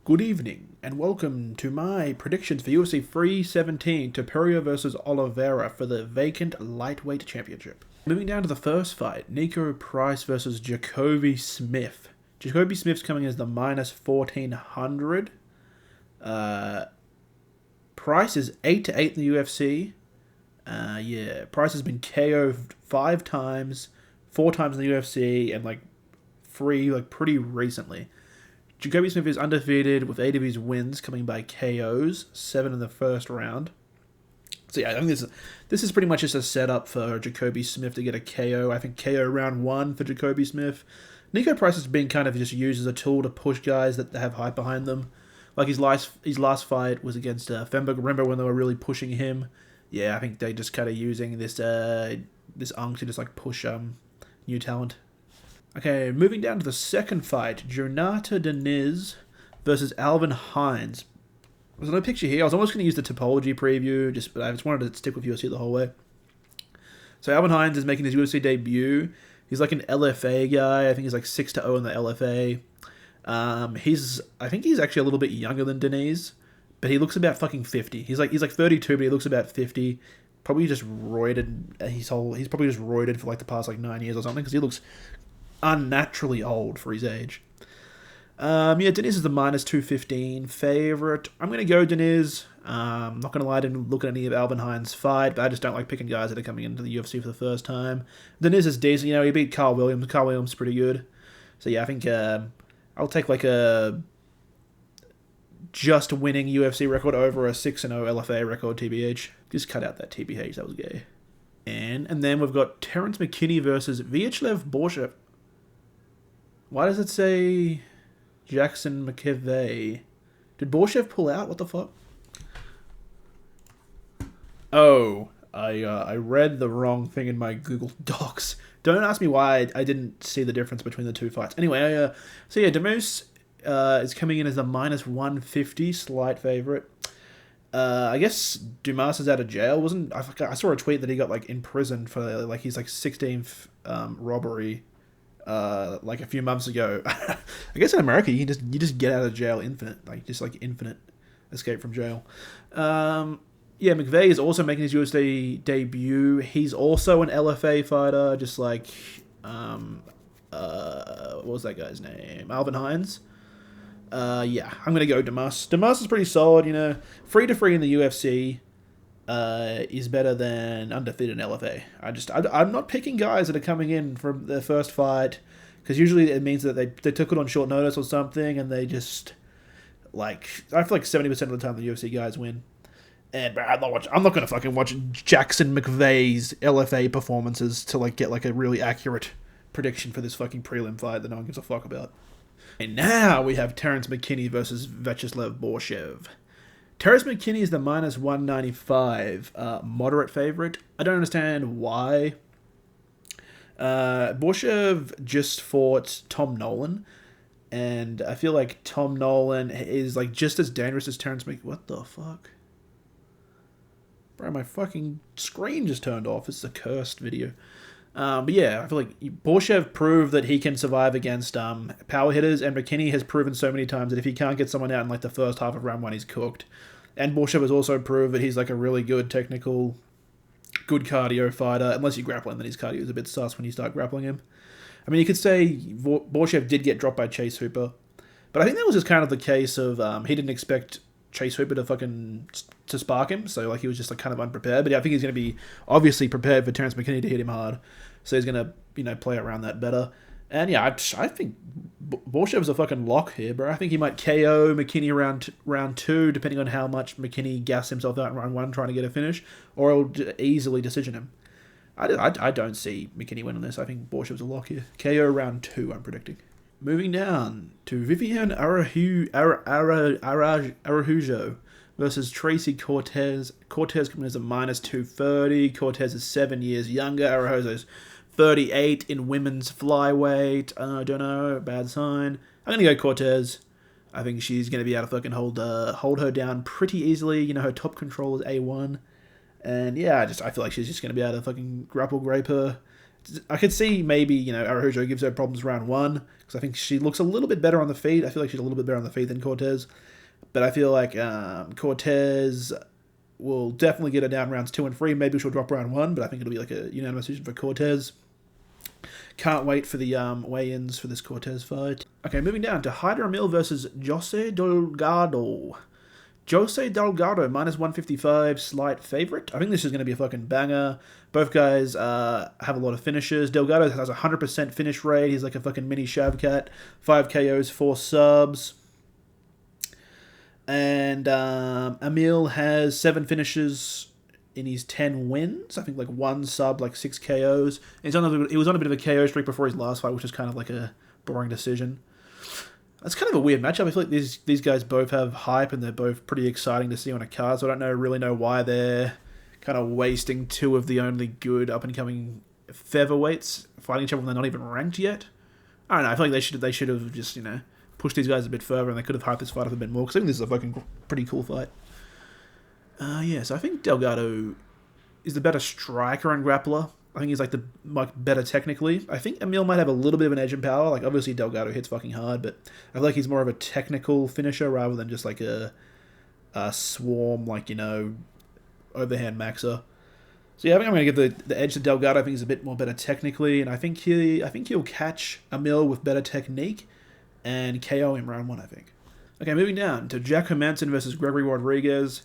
Good evening, and welcome to my predictions for UFC 317, Topuria versus Oliveira for the vacant lightweight championship. Moving down to the first fight, Niko Price versus Jacobe Smith. Jacobe Smith's coming as the minus 1400. Price is 8-8 in the UFC. Price has been KO'd 5 times, 4 times in the UFC, and pretty recently. Jacobe Smith is undefeated with 8 of his wins coming by KOs, 7 in the first round. So yeah, I think this is pretty much just a setup for Jacobe Smith to get a KO. I think KO round 1 for Jacobe Smith. Niko Price has been kind of just used as a tool to push guys that have hype behind them. Like his last fight was against Femberg. Remember when they were really pushing him? Yeah, I think they just kind of using this unk to just push new talent. Okay, moving down to the second fight, Jhonata Diniz versus Alvin Hines. There's no picture here. I was almost going to use the topology preview, but I just wanted to stick with UFC the whole way. So Alvin Hines is making his UFC debut. He's like an LFA guy. I think he's like 6-0 in the LFA. I think he's actually a little bit younger than Diniz, but he looks about fucking 50. He's like 32, but he looks about 50. Probably just roided. He's probably just roided for the past 9 years or something, because he looks unnaturally old for his age. Diniz is the minus 215 favorite. I'm going to go Diniz. I'm not going to lie, I didn't look at any of Alvin Hines' fight, but I just don't like picking guys that are coming into the UFC for the first time. Diniz is decent. He beat Carl Williams. Carl Williams is pretty good. So yeah, I think I'll take a just winning UFC record over a 6-0 LFA record, TBH. Just cut out that TBH, that was gay. And then we've got Terrance McKinney versus Viacheslav Borshchev. Why does it say Jackson McVey? Did Borshchev pull out? What the fuck? Oh, I read the wrong thing in my Google Docs. Don't ask me why I didn't see the difference between the two fights. Anyway, Dumas is coming in as a minus 150 slight favorite. I guess Dumas is out of jail. I saw a tweet that he got imprisoned for his 16th robbery. A few months ago. I guess in America you just get out of jail infinite, infinite escape from jail. McVey is also making his UFC debut. He's also an LFA fighter, just what was that guy's name? Alvin Hines. I'm gonna go Dumas. Dumas is pretty solid. Free to free in the UFC. Is better than undefeated in LFA. I'm not picking guys that are coming in from their first fight, because usually it means that they took it on short notice or something, and they just I feel like 70% of the time the UFC guys win. And I'm not gonna fucking watch Jackson McVey's LFA performances to get a really accurate prediction for this fucking prelim fight that no one gives a fuck about. And now we have Terrance McKinney versus Viacheslav Borshchev. Terrance McKinney is the minus 195 moderate favorite. I don't understand why. Borshchev just fought Tom Nolan, and I feel like Tom Nolan is just as dangerous as Terrance McKinney. What the fuck? Bro, my fucking screen just turned off. It's a cursed video. I feel like Borshchev proved that he can survive against power hitters, and McKinney has proven so many times that if he can't get someone out in the first half of round 1, he's cooked. And Borshchev has also proved that he's a really good technical, good cardio fighter, unless you grapple him, then his cardio is a bit sus when you start grappling him. I mean, you could say Borshchev did get dropped by Chase Hooper, but I think that was just kind of the case of he didn't expect Chase Hooper to spark him, so he was just kind of unprepared. But yeah, I think he's going to be obviously prepared for Terrance McKinney to hit him hard, so he's going to play around that better. And yeah, I think Borshchev's a fucking lock here, bro. I think he might KO McKinney round 2, depending on how much McKinney gassed himself out in round 1 trying to get a finish, or he'll easily decision him. I don't see McKinney winning this. I think Borshchev's a lock here. KO round 2, I'm predicting. Moving down to Viviane Araujo versus Tracy Cortez. Cortez coming as a minus 230. Cortez is 7 years younger. Araujo's 38 in women's flyweight. I don't know, bad sign. I'm going to go Cortez. I think she's going to be able to fucking hold her down pretty easily. Her top control is A1. And yeah, I feel like she's just going to be able to fucking grapple grape her. I could see maybe, Araujo gives her problems round 1, because I think she looks a little bit better on the feet. I feel like she's a little bit better on the feet than Cortez. But I feel like Cortez will definitely get her down rounds 2 and 3. Maybe she'll drop round 1, but I think it'll be like a unanimous decision for Cortez. Can't wait for the weigh-ins for this Cortez fight. Okay, moving down to Hyder Amil versus Jose Delgado. Jose Delgado, minus 155, slight favorite. I think this is going to be a fucking banger. Both guys have a lot of finishes. Delgado has a 100% finish rate. He's like a fucking mini Shavkat. 5 KOs, 4 subs. And Amil has 7 finishes in his 10 wins. I think like 1 sub, like 6 KOs. He was on a bit of a KO streak before his last fight, which was kind of like a boring decision. It's kind of a weird matchup. I feel like these guys both have hype and they're both pretty exciting to see on a card, so I don't really know why they're kind of wasting 2 of the only good up-and-coming featherweights fighting each other when they're not even ranked yet. I don't know. I feel like they should have just, pushed these guys a bit further and they could have hyped this fight up a bit more, because I think this is a fucking pretty cool fight. So I think Delgado is the better striker and grappler. I think he's better technically. I think Amil might have a little bit of an edge in power. Like, obviously Delgado hits fucking hard, but I feel like he's more of a technical finisher rather than just like a swarm, overhand maxer. So yeah, I think I'm going to give the edge to Delgado. I think he's a bit more better technically, and I think he'll catch Amil with better technique and KO him round 1, I think. Okay, moving down to Jack Hermansson versus Gregory Rodrigues.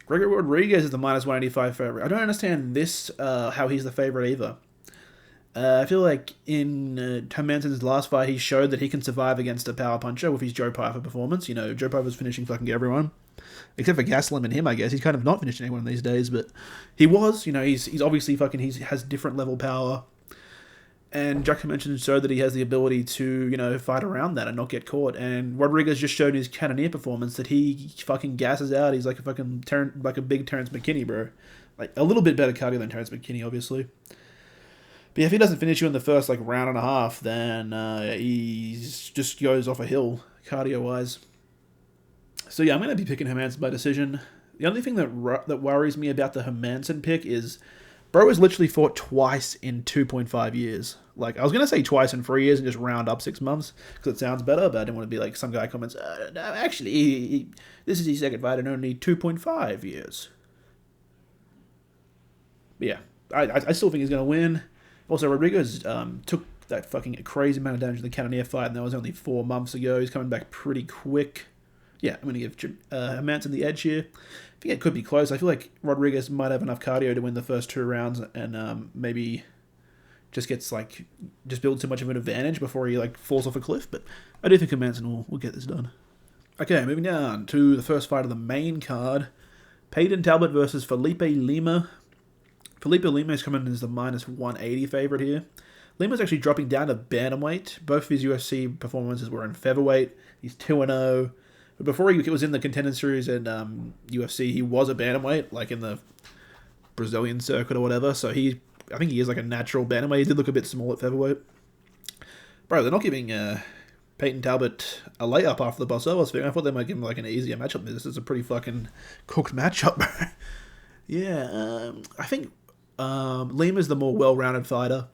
Gregory Rodrigues is the minus 185 favorite. I don't understand this, how he's the favorite either. I feel like in Hermansson's last fight, he showed that he can survive against a power puncher with his Joe Pyfer performance. Joe Pyfer's finishing fucking everyone. Except for Gaslam and him, I guess. He's kind of not finishing anyone these days, but he was. He's obviously he has different level power. And Jack Hermansson showed that he has the ability to, fight around that and not get caught. And Rodrigues just showed his Cannoneer performance that he fucking gasses out. He's like a fucking like a big Terrance McKinney, bro. Like a little bit better cardio than Terrance McKinney, obviously. But yeah, if he doesn't finish you in the first round and a half, then he just goes off a hill cardio wise. So yeah, I'm gonna be picking Hermansson by decision. The only thing that worries me about the Hermansson pick is, bro has literally fought twice in 2.5 years. I was going to say twice in 3 years and just round up 6 months, because it sounds better, but I didn't want to be like some guy comments, no, actually, this is his second fight in only 2.5 years. But yeah, I still think he's going to win. Also, Rodrigues took that fucking crazy amount of damage in the Cannoneer fight, and that was only 4 months ago. He's coming back pretty quick. Yeah, I'm going to give Hermansson the edge here. I think it could be close. I feel like Rodrigues might have enough cardio to win the first 2 rounds and maybe just builds too much of an advantage before he falls off a cliff. But I do think Hermansson will get this done. Okay, moving down to the first fight of the main card. Payton Talbott versus Felipe Lima. Felipe Lima is coming in as the minus 180 favorite here. Lima's actually dropping down to bantamweight. Both of his UFC performances were in featherweight. He's 2-0. But before he was in the Contender Series and UFC, he was a bantamweight, in the Brazilian circuit or whatever. So I think he is a natural bantamweight. He did look a bit small at featherweight. Bro, they're not giving Payton Talbott a layup after the Barcelos thing. I thought they might give him an easier matchup. This is a pretty fucking cooked matchup, bro. Yeah, I think Lima's the more well-rounded fighter.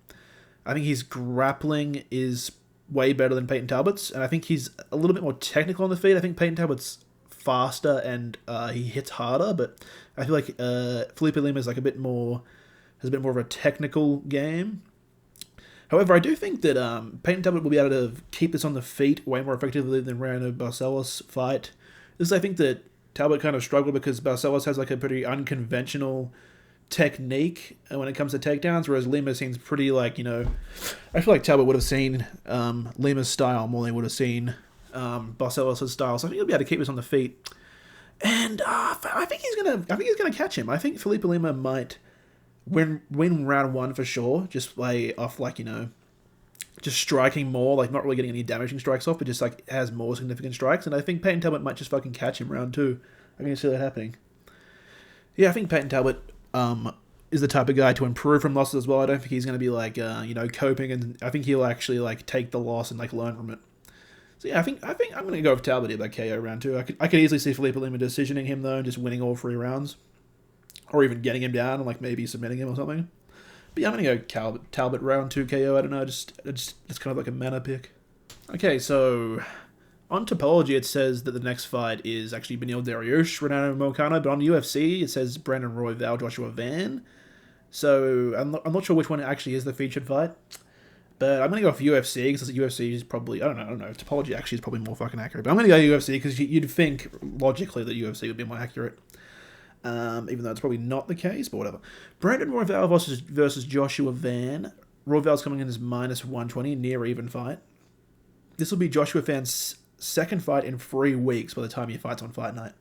I think his grappling is way better than Payton Talbott's, and I think he's a little bit more technical on the feet. I think Payton Talbott's faster and he hits harder, but I feel like Felipe Lima is has a bit more of a technical game. However, I do think that Payton Talbott will be able to keep this on the feet way more effectively than Rano Barcelos' fight. I think that Talbott kind of struggled because Barcelos has a pretty unconventional technique when it comes to takedowns, whereas Lima seems pretty I feel like Talbott would have seen Lima's style more than he would have seen Barcelos' style, so I think he'll be able to keep this on the feet, and I think he's gonna catch him. I think Felipe Lima might win round 1 for sure, just off just striking more, not really getting any damaging strikes off, but just has more significant strikes, and I think Payton Talbott might just fucking catch him round 2. I can see that happening. Yeah, I think Payton Talbott is the type of guy to improve from losses as well. I don't think he's going to be coping, and I think he'll actually take the loss and learn from it. So yeah, I think I'm going to go with Talbott here by KO round 2. I could easily see Felipe Lima decisioning him though, and just winning all 3 rounds, or even getting him down and maybe submitting him or something. But yeah, I'm going to go Talbot round 2 KO. I don't know, it's kind of like a mana pick. Okay, so on Topology it says that the next fight is actually Beneil Dariush, Renato Moicano, but on UFC it says Brandon Royval, Joshua Van. So I'm not sure which one actually is the featured fight. But I'm going to go for UFC because UFC is probably, I don't know. Topology actually is probably more fucking accurate. But I'm going to go UFC because you'd think logically that UFC would be more accurate. Even though it's probably not the case, but whatever. Brandon Royval versus Joshua Van. Royval's coming in as minus 120, near even fight. This will be Joshua Van's second fight in 3 weeks by the time he fights on Fight Night.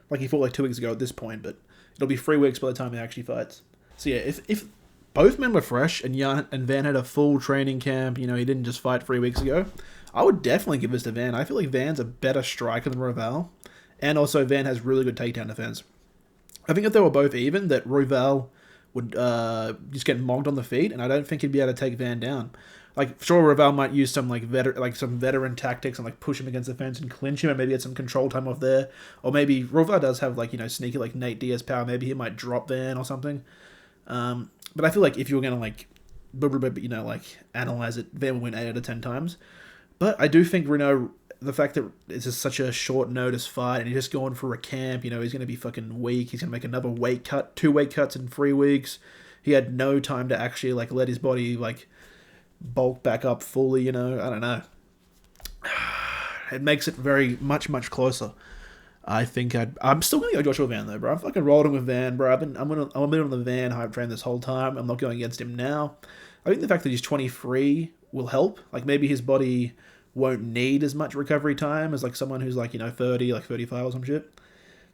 Like he fought like 2 weeks ago at this point, but it'll be 3 weeks by the time he actually fights. So yeah, if both men were fresh and Van had a full training camp, he didn't just fight 3 weeks ago, I would definitely give this to Van. I feel like Van's a better striker than Royval, and also Van has really good takedown defense. I think if they were both even, that Royval would just get mogged on the feet, and I don't think he'd be able to take Van down. Like, sure, Royval might use some some veteran tactics and push him against the fence and clinch him, and maybe get some control time off there. Or maybe Royval does have sneaky Nate Diaz power. Maybe he might drop Van or something. But I feel like if you were gonna analyze it, Van would win 8 out of 10 times. But I do think the fact that it's just such a short notice fight and he's just going for a camp, he's going to be fucking weak. He's going to make another weight cut, 2 weight cuts in 3 weeks. He had no time to actually let his body bulk back up fully. I don't know. It makes it very much closer. I think I'm still going to go Joshua Van though, bro. I'm fucking rolling with Van, bro. I'm been on the Van hype train this whole time. I'm not going against him now. I think the fact that he's 23 will help. Maybe his body won't need as much recovery time as someone who's 30, 35 or some shit.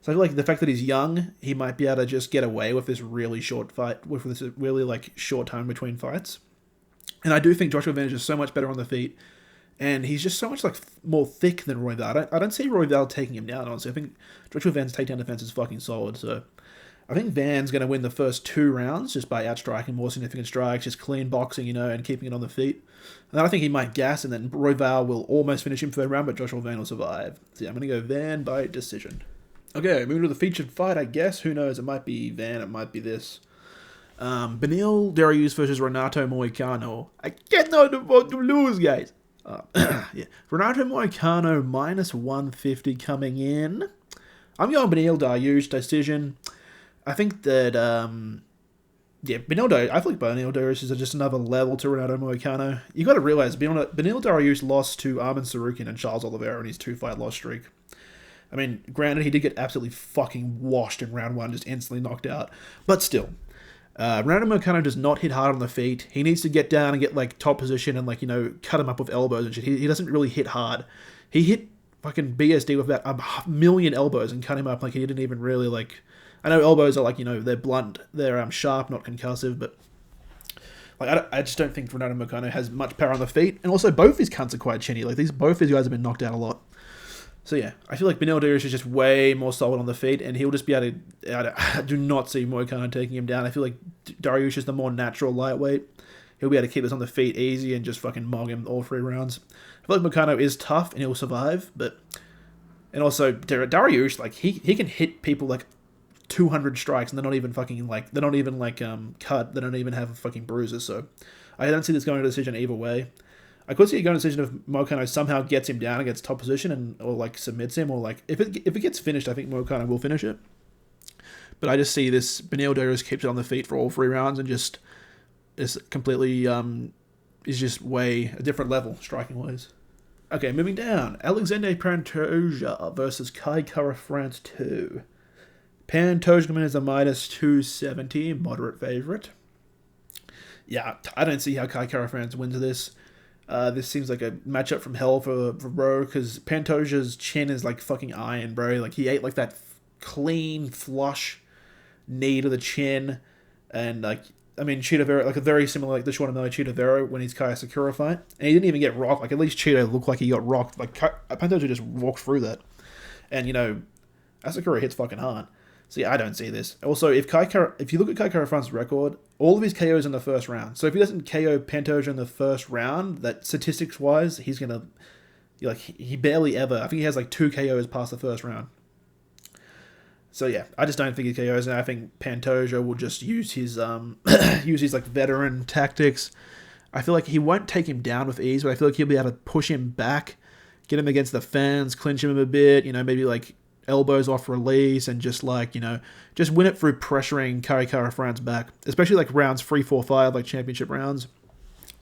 So I feel like the fact that he's young, he might be able to just get away with this really short fight, with this really short time between fights. And I do think Joshua Van is just so much better on the feet, and he's just so much more thick than Royval. I don't see Royval taking him down, honestly. I think Joshua Van's takedown defense is fucking solid, so I think Van's going to win the first 2 rounds just by outstriking more significant strikes, just clean boxing, and keeping it on the feet. And then I think he might gas, and then Royval will almost finish him 3rd round, but Joshua Van will survive. So yeah, I'm going to go Van by decision. Okay, moving to the featured fight, I guess. Who knows? It might be Van, it might be this. Beneil Dariush versus Renato Moicano. I cannot afford to lose, guys. Yeah, Renato Moicano minus 150 coming in. I'm going Beneil Dariush decision. I think that, I feel like Beneil Dariush is just another level to Renato Moicano. You got to realize, Beneil Dariush lost to Arman Tsarukyan and Charles Oliveira in his 2-fight loss streak. I mean, granted, he did get absolutely fucking washed in round 1, just instantly knocked out. But still, Renato Moicano does not hit hard on the feet. He needs to get down and get top position and cut him up with elbows and shit. He doesn't really hit hard. He hit fucking BSD with about 1 million elbows and cut him up he didn't even really I know elbows are they're blunt, they're sharp, not concussive, but I just don't think Renato Moicano has much power on the feet, and also both his cunts are quite chinny. Both these guys have been knocked out a lot. So yeah, I feel like Beneil Dariush is just way more solid on the feet, and he'll just be able to. I do not see Moicano taking him down. I feel like Dariush is the more natural lightweight. He'll be able to keep us on the feet easy and just fucking mog him all 3 rounds. I feel like Moicano is tough and he'll survive, and also Dariush he can hit people 200 strikes and they're not even fucking cut. They don't even have fucking bruises. So I don't see this going to decision either way. I could see it going to decision if Moicano somehow gets him down against top position or submits him, or if it gets finished, I think Moicano will finish it. But I just see this Beneil Dariush keeps it on the feet for all 3 rounds and just is completely is just way a different level striking wise. Okay, moving down, Alexandre Pantoja versus Kai Kara France 2. Pantoja coming in as a minus 270, moderate favorite. Yeah, I don't see how Kai Kara France wins this. This seems like a matchup from hell for bro, because Pantoja's chin is fucking iron, bro. He ate that clean, flush knee to the chin, and Cheetah Vera, a very similar the Sean O'Malley Cheetah Vera when he's Kaya Sakura fight, and he didn't even get rocked. At least Cheetah looked like he got rocked. Pantoja just walked through that, and Asakura hits fucking hard. So yeah, I don't see this. Also, if you look at Kai Kara France's record, all of his KOs in the first round. So if he doesn't KO Pantoja in the first round, that statistics wise, he's gonna he barely ever. I think he has 2 KOs past the first round. So yeah, I just don't think he KOs, and I think Pantoja will just use his use his like veteran tactics. I feel like he won't take him down with ease, but I feel like he'll be able to push him back, get him against the fence, clinch him a bit, maybe like elbows off release, and just like, just win it through pressuring Kara France back, especially like rounds 3, 4, 5, like championship rounds.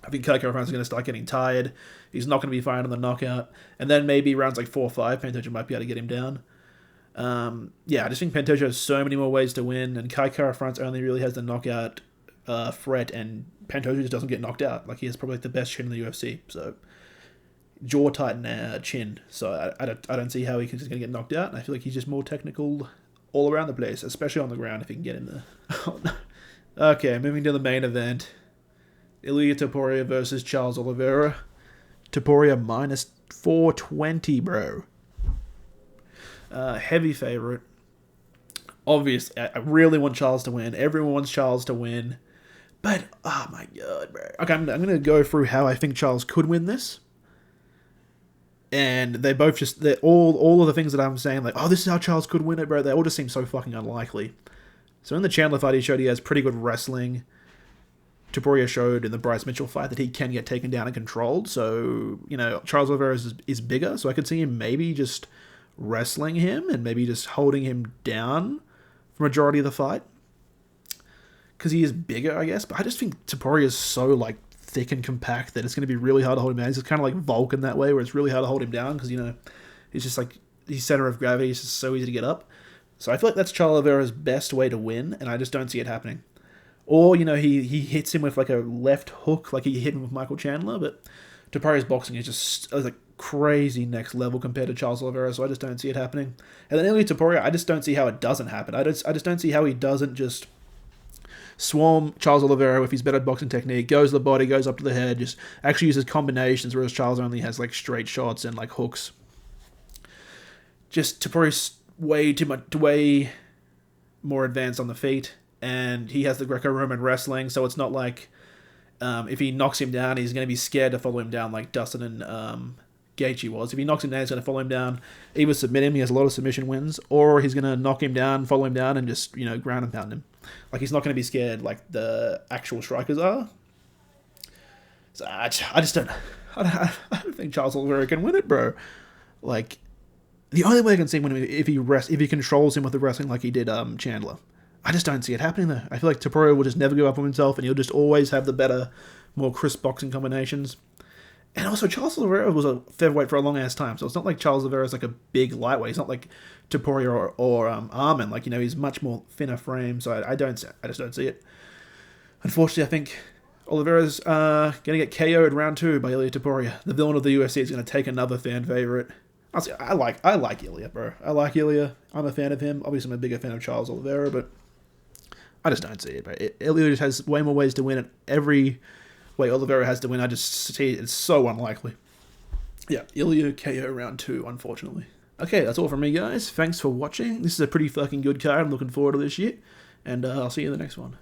I think Kara France is going to start getting tired. He's not going to be firing on the knockout. And then maybe rounds like 4 or 5, Pantoja might be able to get him down. I just think Pantoja has so many more ways to win, and Kara France only really has the knockout threat, and Pantoja just doesn't get knocked out. Like, he has probably like the best chin in the UFC, so jaw tighten chin. So I don't see how he's going to get knocked out. And I feel like he's just more technical all around the place, especially on the ground if he can get in there. Okay, moving to the main event. Ilia Topuria versus Charles Oliveira. Topuria minus 420, bro. Heavy favorite. Obviously, I really want Charles to win. Everyone wants Charles to win. But, oh my god, bro. Okay, I'm going to go through how I think Charles could win this. And they're all of the things that I'm saying, like, oh, this is how Charles could win it, bro. They all just seem so fucking unlikely. So in the Chandler fight, he showed he has pretty good wrestling. Topuria showed in the Bryce Mitchell fight that he can get taken down and controlled. So, Charles Oliveira is bigger. So I could see him maybe just wrestling him and maybe just holding him down for majority of the fight. Because he is bigger, I guess. But I just think Topuria is so, like, thick and compact that it's going to be really hard to hold him down. He's just kind of like Vulcan that way, where it's really hard to hold him down because, he's just like, his center of gravity is just so easy to get up. So I feel like that's Charles Oliveira's best way to win, and I just don't see it happening. Or, he hits him with like a left hook, like he hit him with Michael Chandler, but Topuria's boxing is just like crazy next level compared to Charles Oliveira, so I just don't see it happening. And then Ilia Topuria, I just don't see how it doesn't happen. I just don't see how he doesn't just swarm Charles Oliveira with his better boxing technique, goes to the body, goes up to the head, just actually uses combinations, whereas Charles only has like straight shots and like hooks. Just Topuria's way more advanced on the feet, and he has the Greco-Roman wrestling, so it's not like if he knocks him down, he's going to be scared to follow him down like Dustin and Gaethje was. If he knocks him down, he's going to follow him down, either submit him, he has a lot of submission wins, or he's going to knock him down, follow him down, and just, ground and pound him. Like, he's not going to be scared like the actual strikers are. So I don't think Charles Oliveira can win it, bro. Like, the only way I can see him winning if he controls him with the wrestling like he did Chandler. I just don't see it happening there. I feel like Topuria will just never give up on himself, and he'll just always have the better, more crisp boxing combinations. And also, Charles Oliveira was a featherweight for a long-ass time, so it's not like Charles Oliveira is like a big lightweight. He's not like Topuria or Armin. Like, he's much more thinner frame, so I just don't see it. Unfortunately, I think Oliveira's going to get KO'd round 2 by Ilia Topuria. The villain of the UFC is going to take another fan favorite. Honestly, I like Ilia, bro. I like Ilia. I'm a fan of him. Obviously, I'm a bigger fan of Charles Oliveira, but I just don't see it, bro. Ilia just has way more ways to win it. Every way Oliveira has to win, I just see it's so unlikely. Yeah, Ilia KO round 2, unfortunately. Okay, that's all from me, guys. Thanks for watching. This is a pretty fucking good card. I'm looking forward to this shit. And I'll see you in the next one.